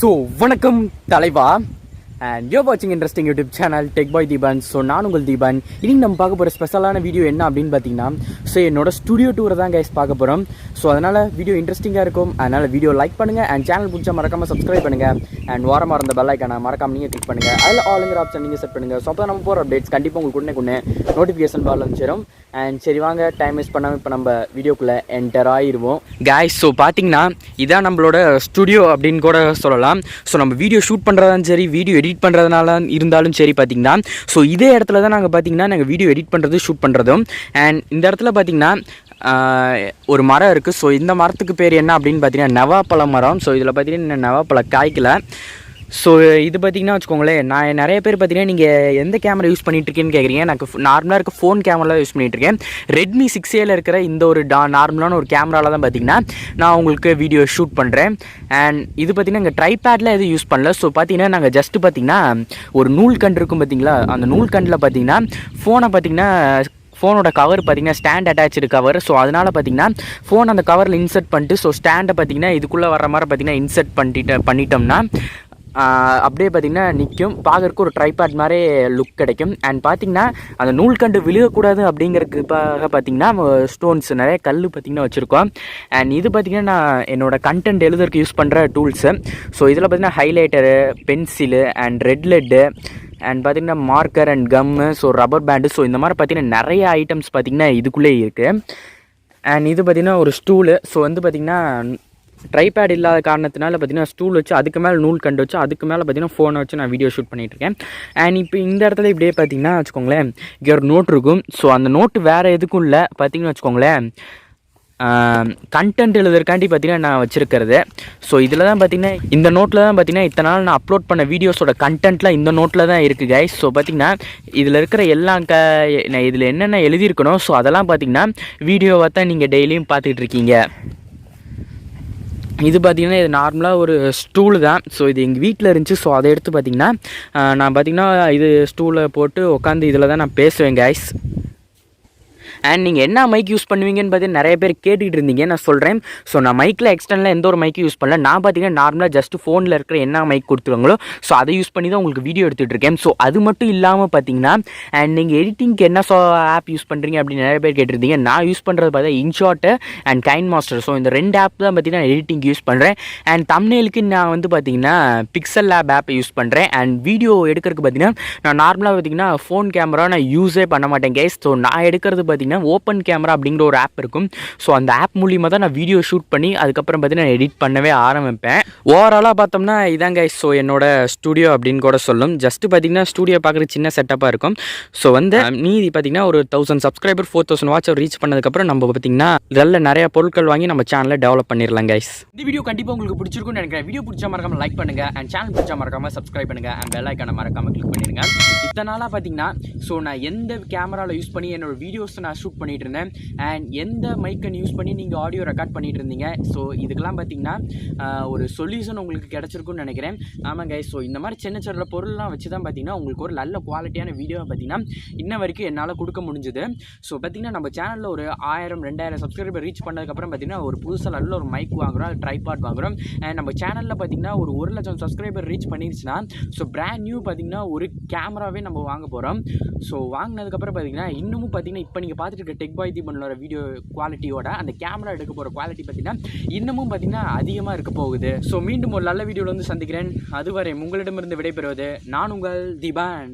So வணக்கம் தலைவா and you வாட்சிங் இன்ட்ரெஸ்டிங் யூடியூப் சேனல் டெக் பாய் தீபன். ஸோ நான் உங்கள் தீபன். இன்னைக்கு நம்ம பார்க்க போகிற ஸ்பெஷலான வீடியோ என்ன அப்படின்னு பார்த்தீங்கன்னா, ஸோ என்னோட ஸ்டுடியோ டூரை தான் கைஸ் பார்க்க போகிறோம். ஸோ அதனால் வீடியோ இன்ட்ரெஸ்டிங்காக இருக்கும். அதனால் வீடியோ லைக் பண்ணுங்கள் அண்ட் சேனல் பிடிச்சா மறக்காமல் சப்ஸ்கிரைப் பண்ணுங்கள். அண்ட் வாரமாக இருந்த பெல் ஐக்கானை மறக்காம நீங்கள் கிளிக் பண்ணுங்கள். அதில் ஆளுங்கிற ஆப்ஷன் நீங்கள் செட் பண்ணுங்கள். ஸோ அப்போ நம்ம போகிற அப்டேட்ஸ் கண்டிப்பாக உங்களுக்கு உடனே நோட்டிஃபிகேஷன் பால் வந்துச்சிடும். அண்ட் சரி வாங்க, டைம் வேஸ்ட் பண்ணாமல் இப்போ நம்ம வீடியோக்குள்ளே என்டர் ஆகிடுவோம் கைஸ். ஸோ பார்த்தீங்கன்னா இதான் நம்மளோட ஸ்டுடியோ அப்படின்னு கூட சொல்லலாம். ஸோ நம்ம வீடியோ ஷூட் பண்ணுறதாலும் சரி, வீடியோ எடிட் பண்ணுறதுனால இருந்தாலும் சரி பார்த்தீங்கன்னா, ஸோ இதே இடத்துல தான் நாங்கள் வீடியோ எடிட் பண்ணுறது ஷூட் பண்ணுறதும். அண்ட் இந்த இடத்துல பார்த்தீங்கன்னா ஒரு மரம் இருக்குது. ஸோ இந்த மரத்துக்கு பேர் என்ன அப்படின்னு பார்த்தீங்கன்னா நவாப்பழ மரம். ஸோ இதில் பார்த்தீங்கன்னா நவாப்பழ காய்க்கல. ஸோ இது பார்த்திங்கன்னா வச்சுக்கோங்களேன், நான் நிறைய பேர் பார்த்தீங்கன்னா நீங்கள் எந்த கேமரா யூஸ் பண்ணிகிட்ருக்கேன்னு கேட்குறீங்க. எனக்கு நார்மலாக இருக்க ஃபோன் கேமராவில் யூஸ் பண்ணிகிட்ருக்கேன். ரெட்மி 6Aல இருக்கிற இந்த ஒரு நார்மலான ஒரு கேமராவில் தான் பார்த்திங்கன்னா நான் உங்களுக்கு வீடியோ ஷூட் பண்ணுறேன். அண்ட் இது பார்த்திங்கன்னா இங்கே ட்ரைபேடில் எதுவும் யூஸ் பண்ணல. ஸோ பார்த்திங்கன்னா நாங்கள் ஜஸ்ட்டு பார்த்திங்கன்னா ஒரு நூல்கண்டு இருக்கும் பார்த்திங்களா, அந்த நூல்கண்டில் பார்த்திங்கன்னா ஃபோனோட கவர் பார்த்திங்கன்னா ஸ்டாண்ட் அட்டாச்சு கவர். ஸோ அதனால் பார்த்திங்கன்னா ஃபோன் அந்த கவரில் இன்சர்ட் பண்ணிட்டு, ஸோ ஸ்டாண்டை பார்த்திங்கன்னா இதுக்குள்ளே வர மாதிரி பார்த்திங்கன்னா இன்சர்ட் பண்ணிட்டோம்னா அப்படியே பார்த்திங்கன்னா நிற்கும். பார்க்குறக்கு ஒரு ட்ரைபேட் மாதிரி லுக் கிடைக்கும். அண்ட் பார்த்திங்கன்னா அந்த நூல்கண்டு விழுகக்கூடாது அப்படிங்கிறதுக்காக பார்த்திங்கன்னா ஸ்டோன்ஸ் நிறைய கல் பார்த்திங்கன்னா வச்சுருக்கோம். அண்ட் இது பார்த்திங்கன்னா நான் என்னோடய கண்டென்ட் எழுதுறதுக்கு யூஸ் பண்ணுற டூல்ஸு. ஸோ இதில் பார்த்திங்கன்னா highlighter, pencil and red lead and பார்த்திங்கன்னா marker and gum, so rubber band, so இந்த மாதிரி பார்த்திங்கன்னா நிறைய ஐட்டம்ஸ் பார்த்திங்கன்னா இதுக்குள்ளே இருக்குது. அண்ட் இது பார்த்திங்கன்னா ஒரு ஸ்டூலு. ஸோ வந்து பார்த்திங்கன்னா ட்ரைபேட் இல்லாத காரணத்தினால பார்த்திங்கன்னா ஸ்டூல் வச்சு அதுக்கு மேலே நூல் கண்டு வச்சு அதுக்கு மேலே பார்த்திங்கன்னா ஃபோனை வச்சு நான் வீடியோ ஷூட் பண்ணிகிட்ருக்கேன். அண்ட் இப்போ இந்த இடத்துல இப்படியே பார்த்திங்கன்னா வச்சுக்கோங்களேன், இங்கே ஒரு நோட் இருக்கும். ஸோ அந்த நோட்டு வேறு எதுக்கும் இல்லை பார்த்திங்கன்னா வச்சுக்கோங்களேன், கண்டென்ட் எழுதுறதுக்காண்டி பார்த்திங்கன்னா நான் வச்சுருக்கிறது. ஸோ இதில் தான் பார்த்திங்கன்னா இந்த நோட்டில் தான் பார்த்திங்கன்னா இத்தனை நாள் நான் அப்லோட் பண்ண வீடியோஸோட கண்டென்ட்லாம் இந்த நோட்டில் தான் இருக்குது கைஸ். ஸோ பார்த்திங்கன்னா இதில் இருக்கிற எல்லாம் இதில் என்னென்ன எழுதியிருக்கணும், ஸோ அதெல்லாம் பார்த்திங்கன்னா வீடியோவை தான் நீங்கள் டெய்லியும் பார்த்துட்டு இருக்கீங்க. இது பார்த்திங்கன்னா இது நார்மலாக ஒரு ஸ்டூலு தான். ஸோ இது எங்கள் வீட்டில் இருந்துச்சு. ஸோ அதை எடுத்து பார்த்திங்கன்னா நான் பார்த்திங்கன்னா இது ஸ்டூலை போட்டு உட்காந்து இதில் தான் நான் பேசுவேன் கைஸ். அண்ட் நீங்கள் என்ன மைக் யூஸ் பண்ணுவீங்கன்னு பார்த்தீங்கன்னா நிறைய பேர் கேட்டுக்கிட்டு இருந்தீங்க. நான் சொல்கிறேன். ஸோ நான் மைக்கில் எக்ஸ்டர்னலாக எந்த ஒரு மைக்கும் யூஸ் பண்ணல. நான் பார்த்தீங்கன்னா நார்மலாக ஜஸ்ட்டு ஃபோனில் இருக்கிற என்ன மைக் கொடுத்துருவாங்களோ ஸோ அதை யூஸ் பண்ணி தான் உங்களுக்கு வீடியோ எடுத்துகிட்டு இருக்கேன். ஸோ அது மட்டும் இல்லாமல் பார்த்தீங்கன்னா அண்ட் நீங்கள் எடிட்டிங்க்கு என்ன ஆப் யூஸ் பண்ணுறீங்க அப்படின்னு நிறைய பேர் கேட்டிருந்தீங்க. நான் யூஸ் பண்ணுறது பார்த்தா இன்ஷாட்டு அண்ட் கைன் மாஸ்டர். ஸோ இந்த ரெண்டு ஆப் தான் பார்த்தீங்கன்னா எடிட்டிங் யூஸ் பண்ணுறேன். அண்ட் தம்ப்நெயிலுக்கு நான் வந்து பார்த்தீங்கன்னா பிக்சல் லேப் ஆப்பை யூஸ் பண்ணுறேன். அண்ட் வீடியோ எடுக்கிறதுக்கு பார்த்தீங்கன்னா நான் நார்மலாக பார்த்தீங்கன்னா ஃபோன் கேமரா நான் யூஸே பண்ண மாட்டேன் கைஸ். ஸோ நான் எடுக்கிறது பார்த்தீங்கன்னா ஓப்பன் கேமரா அப்படிங்கிற ஒரு ஆப் இருக்கும். ஸோ அந்த ஆப் மூலியமாக தான் நான் வீடியோ ஷூட் பண்ணி அதுக்கப்புறம் பார்த்தீங்கன்னா எடிட் பண்ணவே ஆரம்பிப்பேன். ஓவராலாக பார்த்தோம்னா இதாங்க. ஸோ என்னோட ஸ்டுடியோ அப்படின்னு கூட சொல்லும். ஜஸ்ட்டு பார்த்தீங்கன்னா ஸ்டுடியோ பார்க்குறது சின்ன செட்டப்பாக இருக்கும். ஸோ வந்து மீதி பார்த்தீங்கன்னா ஒரு 1000 சப்ஸ்கிரைபர் 4000 வாட்ச் ரீச் பண்ணதுக்கப்புறம் நம்ம பார்த்தீங்கன்னா இதில் நிறைய பொருட்கள் வாங்கி நம்ம சேனலை டெவலப் பண்ணிடலாம் கைஸ். இந்த வீடியோ கண்டிப்பாக உங்களுக்கு பிடிச்சிருக்கும்னு நினைக்கிறேன். வீடியோ பிடிச்சா மறக்காம லைக் பண்ணுங்க அண்ட் சேனல் பிடிச்சா மறக்காம சப்ஸ்கிரைப் பண்ணுங்க அண்ட் பெல் ஐக்கானை மறக்காம கிளிக் பண்ணிடுங்க. இத்தனை நாளாக பார்த்தீங்கன்னா ஸோ நான் எந்த கேமராவில் யூஸ் பண்ணி என்னோட வீடியோஸ் நான் ஷூட் பண்ணிட்டு இருந்தேன் அண்ட் எந்த மைக்கை யூஸ் பண்ணி நீங்கள் ஆடியோ ரெக்கார்ட் பண்ணிட்டு இருந்தீங்க. ஸோ இதுக்கெல்லாம் பார்த்தீங்கன்னா ஒரு சொல்யூஷன் உங்களுக்கு கிடச்சிருக்குன்னு நினைக்கிறேன். ஆமாங்க. ஸோ இந்த மாதிரி சின்ன சின்ன பொருள்லாம் வச்சு தான் பார்த்தீங்கன்னா உங்களுக்கு ஒரு நல்ல குவாலிட்டியான வீடியோ பார்த்தீங்கன்னா இன்ன வரைக்கும் என்னால் கொடுக்க முடிஞ்சுது. ஸோ பார்த்தீங்கன்னா நம்ம சேனலில் ஒரு 1000-2000 சப்ஸ்கிரைபர் ரீச் பண்ணதுக்கப்புறம் பார்த்தீங்கன்னா ஒரு புதுசாக நல்ல ஒரு மைக் வாங்குகிறோம், ட்ரைபாட் வாங்குகிறோம். அண்ட் நம்ம சேனலில் பார்த்தீங்கன்னா ஒரு 1,00,000 சப்ஸ்கிரைபர் ரீச் பண்ணிருச்சுன்னா ஸோ பிராண்ட் நியூ பார்த்தீங்கன்னா ஒரு கேமராவே நம்ம வாங்க போகிறோம். ஸோ வாங்கினதுக்கப்புறம் பார்த்தீங்கன்னா இன்னமும் பார்த்தீங்கன்னா இப்போ நீங்கள் பார்த்துட்டு இருக்க டெக் பாய் தீபனோட வீடியோ குவாலிட்டியோட அந்த கேமரா எடுக்க போகிற குவாலிட்டி பார்த்தீங்கன்னா இன்னமும் பார்த்தீங்கன்னா அதிகமாக இருக்க போகுது. ஸோ மீண்டும் ஒரு நல்ல வீடியோவில் வந்து சந்திக்கிறேன். அதுவரை உங்களிடமிருந்து விடைபெறுவது நான் உங்கள் தீபன்.